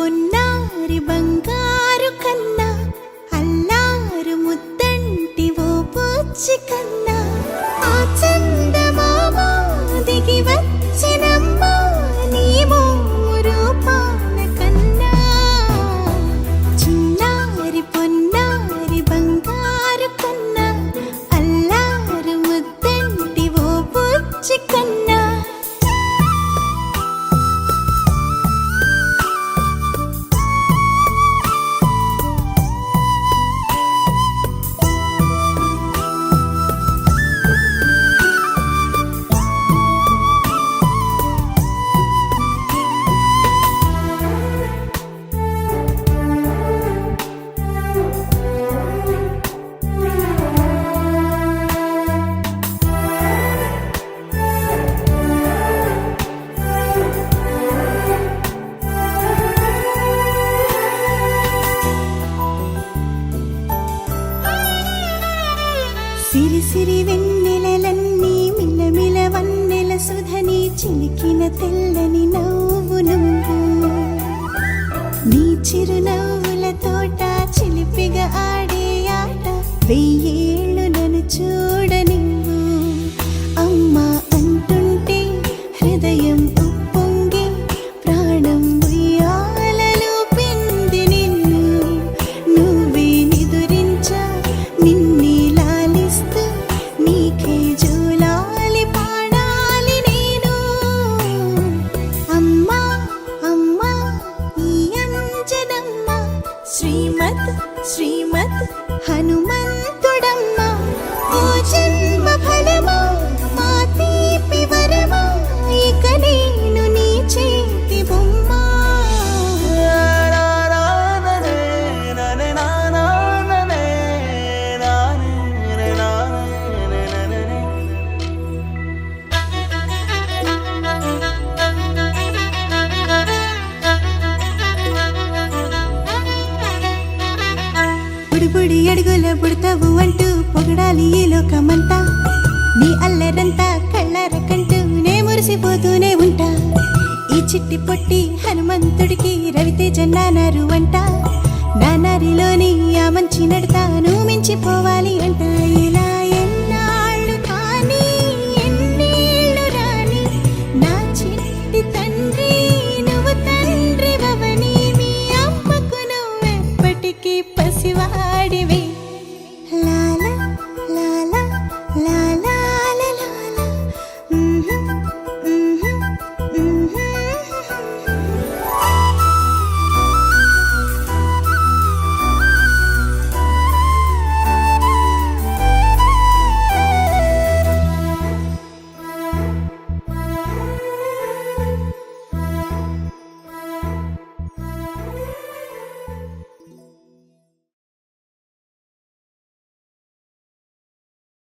పొన్నారి బంగారు కన్నా అల్లారు ముద్దంటి ఓ బుజ్జి కన్నా ఆ చందమామ దిగి వచ్చినమ్మ నీ మోము రూపాల కన్నా చిన్నారి పొన్నారి బంగారు కన్నా అల్లారు ముద్దంటి ఓ బుజ్జి కన్నా సిరి సిరి వెన్నెలలన్నీ మిలమిల వన్నెల సుధని చిలికిన తెల్లని నవ్వు నువ్వు నీ చిరునవ్వుల తోట చిలిపిగా ఆడే ఆట వెయ్యేళ్ళు నన్ను చూడనివ్వు అమ్మా అంటుంటే హృదయం ఉప్పొంగి ప్రాణం ఉయ్యాలలో పిండి నిన్ను నువ్వే నిదురించా నిన్నే నీకే జూలాలి పాడాలి నేను అమ్మా అమ్మా ఈ అంజనమ్మ శ్రీమత్ శ్రీమత్ హనుమంతుడమ్మ ఓ జన్మ ఫలమా మా తీపి వరమా ఇక నేను నీ చేతి బొమ్మ బుడి అడుగుల బుడతావు అంటూ పొగడాలి ఈ లోకమంతా నీ అల్లరంతా కళ్ళారకంటూ నే మురిసిపోతూనే ఉంటా ఈ చిట్టి పొట్టి హనుమంతుడికి రవితేజ నానారు అంట నానారిలోని ఆ మంచి నడతాను మించిపోవాలి